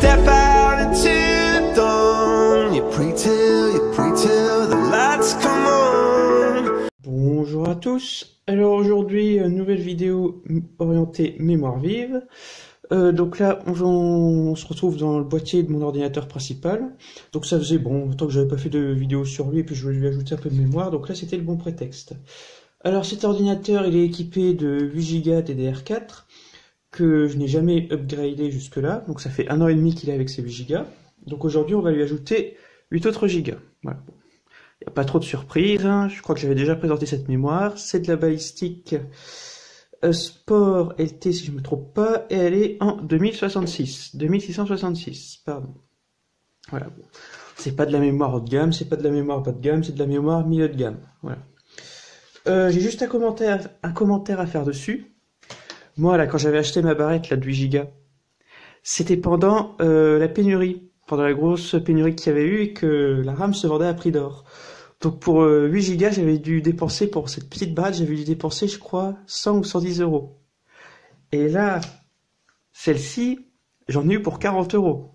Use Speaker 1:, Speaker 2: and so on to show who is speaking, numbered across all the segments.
Speaker 1: step out into the dawn. You pray till the lights come on.
Speaker 2: Bonjour à tous. Alors aujourd'hui, nouvelle vidéo orientée mémoire vive. Donc là, on se retrouve dans le boîtier de mon ordinateur principal. Donc ça faisait longtemps que j'avais pas fait de vidéo sur lui, et puis je voulais lui ajouter un peu de mémoire, donc là c'était le bon prétexte. Alors cet ordinateur, il est équipé de 8 Go DDR4, que je n'ai jamais upgradé jusque là, donc ça fait 1 an et demi qu'il est avec ces 8 Go. Donc aujourd'hui on va lui ajouter 8 autres Go. Voilà. Il n'y a pas trop de surprises, hein. Je crois que j'avais déjà présenté cette mémoire. C'est de la balistique Sport LT si je ne me trompe pas, et elle est en 2666, pardon. Voilà. C'est pas de la mémoire haut de gamme, c'est pas de la mémoire bas de gamme, c'est de la mémoire milieu de gamme. Voilà. J'ai juste un commentaire à faire dessus. Moi là, quand j'avais acheté ma barrette là de 8 Go, c'était pendant la pénurie, pendant la grosse pénurie qu'il y avait eu et que la RAM se vendait à prix d'or. Donc pour 8 Go, j'avais dû dépenser, pour cette petite barrette, j'avais dû dépenser, je crois, 100 ou 110 euros. Et là, celle-ci, j'en ai eu pour 40 euros.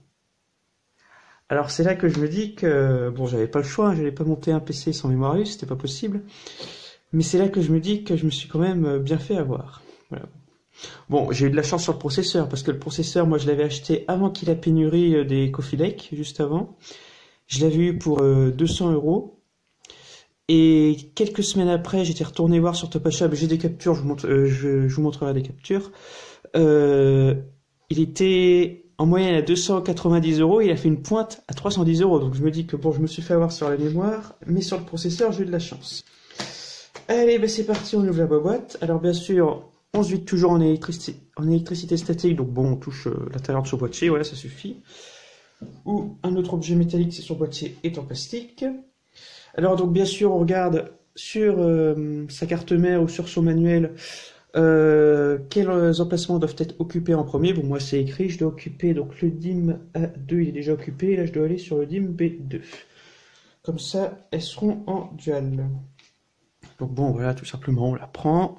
Speaker 2: Alors c'est là que je me dis que, bon, j'avais pas le choix, hein, j'allais pas monter un PC sans mémoire vive, c'était pas possible. Mais c'est là que je me dis que je me suis quand même bien fait avoir. Voilà. Bon, j'ai eu de la chance sur le processeur, parce que le processeur, moi je l'avais acheté avant qu'il y ait la pénurie des Coffee Lake, juste avant. Je l'avais eu pour 200 euros. Et quelques semaines après, j'étais retourné voir sur Topashop, j'ai des captures, je vous montrerai des captures. Il était en moyenne à 290 euros, il a fait une pointe à 310 euros. Donc je me dis que bon, je me suis fait avoir sur la mémoire, mais sur le processeur, j'ai eu de la chance. Allez, ben c'est parti, on ouvre la boîte. Alors bien sûr, on se vide toujours en électricité statique, donc bon, on touche l'intérieur de son boîtier, voilà, ça suffit. Ou un autre objet métallique si son boîtier est en plastique. Alors donc bien sûr on regarde sur sa carte mère ou sur son manuel quels emplacements doivent être occupés en premier. Bon, moi c'est écrit, je dois occuper donc le DIMM A2, il est déjà occupé, et là je dois aller sur le DIMM B2. Comme ça elles seront en dual. Donc bon voilà, tout simplement on la prend,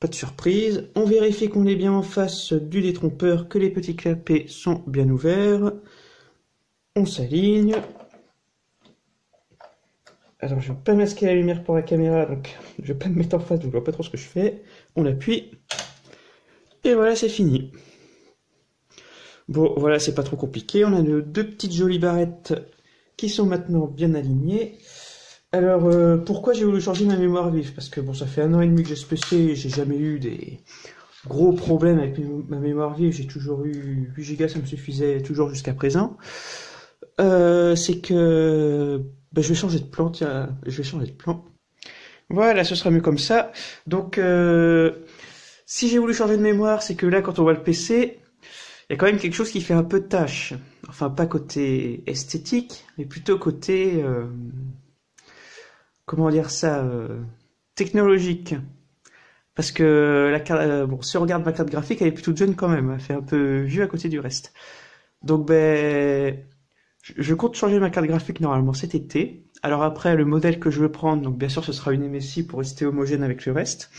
Speaker 2: pas de surprise. On vérifie qu'on est bien en face du détrompeur, que les petits clapets sont bien ouverts. On s'aligne. Alors je vais pas masquer la lumière pour la caméra, donc je vais pas me mettre en face, je vois pas trop ce que je fais. On appuie, et voilà, c'est fini. Bon, voilà, c'est pas trop compliqué. On a nos deux petites jolies barrettes qui sont maintenant bien alignées. Alors, pourquoi j'ai voulu changer ma mémoire vive? Parce que bon, ça fait 1 an et demi que j'ai ce PC, et j'ai jamais eu des gros problèmes avec ma mémoire vive. J'ai toujours eu 8 Go, ça me suffisait toujours jusqu'à présent. C'est que... Ben, je vais changer de plan, tiens, je vais changer de plan. Voilà, ce sera mieux comme ça. Donc, si j'ai voulu changer de mémoire, c'est que là, quand on voit le PC, il y a quand même quelque chose qui fait un peu de tâche. Enfin, pas côté esthétique, mais plutôt côté, comment dire ça, technologique. Parce que la carte, bon, si on regarde ma carte graphique, elle est plutôt jeune quand même. Elle fait un peu vieux à côté du reste. Donc, ben... je compte changer ma carte graphique normalement cet été. Alors après, le modèle que je veux prendre, donc bien sûr ce sera une MSI pour rester homogène avec le reste.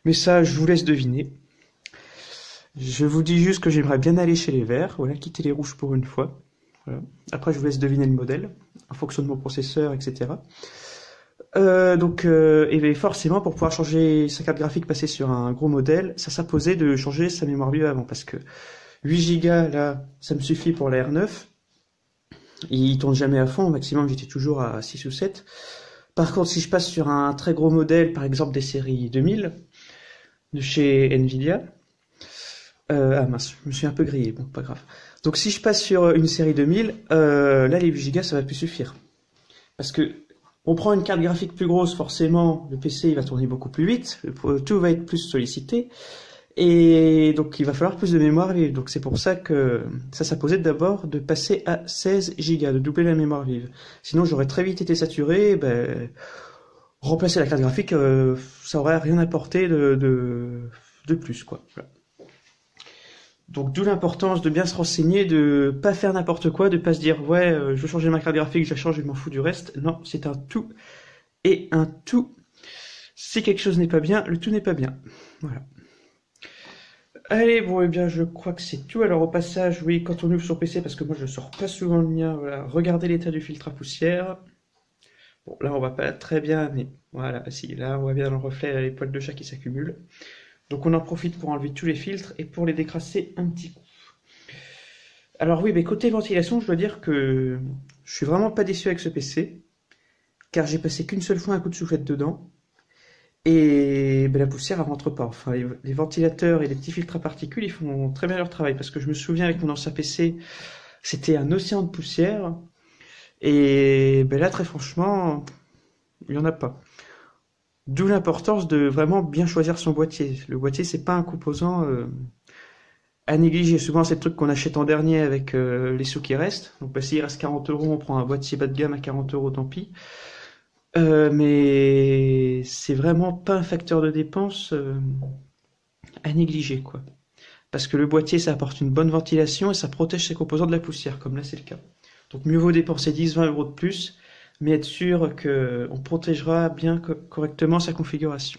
Speaker 2: Mais ça, je vous laisse deviner. Je vous dis juste que j'aimerais bien aller chez les verts, voilà, quitter les rouges pour une fois. Voilà. Après, je vous laisse deviner le modèle, en fonction de mon processeur, etc. Et forcément, pour pouvoir changer sa carte graphique, passer sur un gros modèle, ça s'imposait de changer sa mémoire vive avant, parce que 8 Go, là, ça me suffit pour la R9. Il tourne jamais à fond, au maximum j'étais toujours à 6 ou 7. Par contre, si je passe sur un très gros modèle, par exemple des séries 2000, de chez Nvidia, ah mince, je me suis un peu grillé, bon, pas grave. Donc si je passe sur une série 2000, là les 8 Go ça va plus suffire. Parce que on prend une carte graphique plus grosse, forcément, le PC il va tourner beaucoup plus vite, tout va être plus sollicité. Et donc il va falloir plus de mémoire vive. Donc c'est pour ça que ça s'imposait d'abord de passer à 16 Go, de doubler la mémoire vive. Sinon j'aurais très vite été saturé, et ben, remplacer la carte graphique, ça aurait rien apporté de plus, quoi. Voilà. Donc d'où l'importance de bien se renseigner, de pas faire n'importe quoi, de pas se dire ouais je veux changer ma carte graphique, je la change, je m'en fous du reste. Non, c'est un tout. Et un tout, si quelque chose n'est pas bien, le tout n'est pas bien. Voilà. Allez, bon, eh bien, je crois que c'est tout. Alors, au passage, oui, quand on ouvre son PC, parce que moi, je sors pas souvent le mien, voilà, regardez l'état du filtre à poussière. Bon, là, on voit pas très bien, mais voilà, si, là, on voit bien dans le reflet les poils de chat qui s'accumulent. Donc, on en profite pour enlever tous les filtres et pour les décrasser un petit coup. Alors, oui, mais côté ventilation, je dois dire que je suis vraiment pas déçu avec ce PC, car j'ai passé qu'une seule fois un coup de soufflette dedans. Et ben, la poussière, elle rentre pas. Enfin, les ventilateurs et les petits filtres à particules, ils font très bien leur travail. Parce que je me souviens avec mon ancien PC, c'était un océan de poussière. Et ben là, très franchement, il n'y en a pas. D'où l'importance de vraiment bien choisir son boîtier. Le boîtier, c'est pas un composant à négliger. Souvent, c'est le truc qu'on achète en dernier avec les sous qui restent. Donc, ben, s'il reste 40 euros, on prend un boîtier bas de gamme à 40 euros, tant pis. Mais c'est vraiment pas un facteur de dépense à négliger, quoi. Parce que le boîtier, ça apporte une bonne ventilation et ça protège ses composants de la poussière, comme là c'est le cas. Donc mieux vaut dépenser 10-20 euros de plus, mais être sûr qu'on protégera bien correctement sa configuration.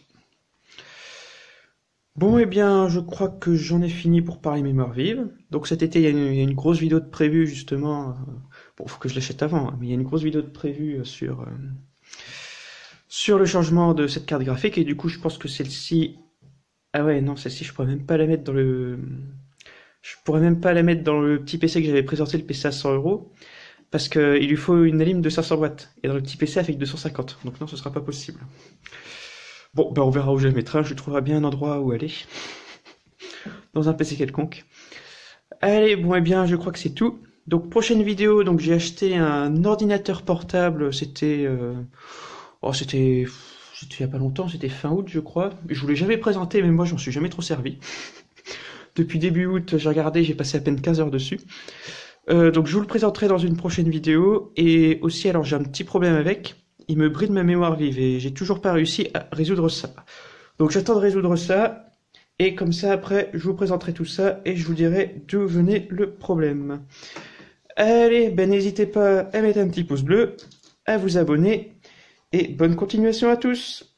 Speaker 2: Bon, eh bien, je crois que j'en ai fini pour parler mémoire vive. Donc cet été, il y a une grosse vidéo de prévue, justement. Bon, faut que je l'achète avant, hein, mais il y a une grosse vidéo de prévue sur le changement de cette carte graphique, et du coup, je pense que celle-ci... Ah ouais, non, celle-ci, je pourrais même pas la mettre dans le... Je pourrais même pas la mettre dans le petit PC que j'avais présenté, le PC à 100 euros, parce qu'il lui faut une alim de 500 watts, et dans le petit PC avec 250, donc non, ce sera pas possible. Bon, ben on verra où je la mettrai, je trouverai bien un endroit où aller, dans un PC quelconque. Allez, bon, eh bien, je crois que c'est tout. Donc, prochaine vidéo, donc j'ai acheté un ordinateur portable, c'était... Oh, c'était il y a pas longtemps, c'était fin août, je crois. Je vous l'ai jamais présenté, mais moi, j'en suis jamais trop servi. Depuis début août, j'ai regardé, j'ai passé à peine 15 heures dessus. Donc je vous le présenterai dans une prochaine vidéo. Et aussi, alors j'ai un petit problème avec, il me bride ma mémoire vive et j'ai toujours pas réussi à résoudre ça. Donc j'attends de résoudre ça, et comme ça après, je vous présenterai tout ça et je vous dirai d'où venait le problème. Allez, ben n'hésitez pas à mettre un petit pouce bleu, à vous abonner, et bonne continuation à tous!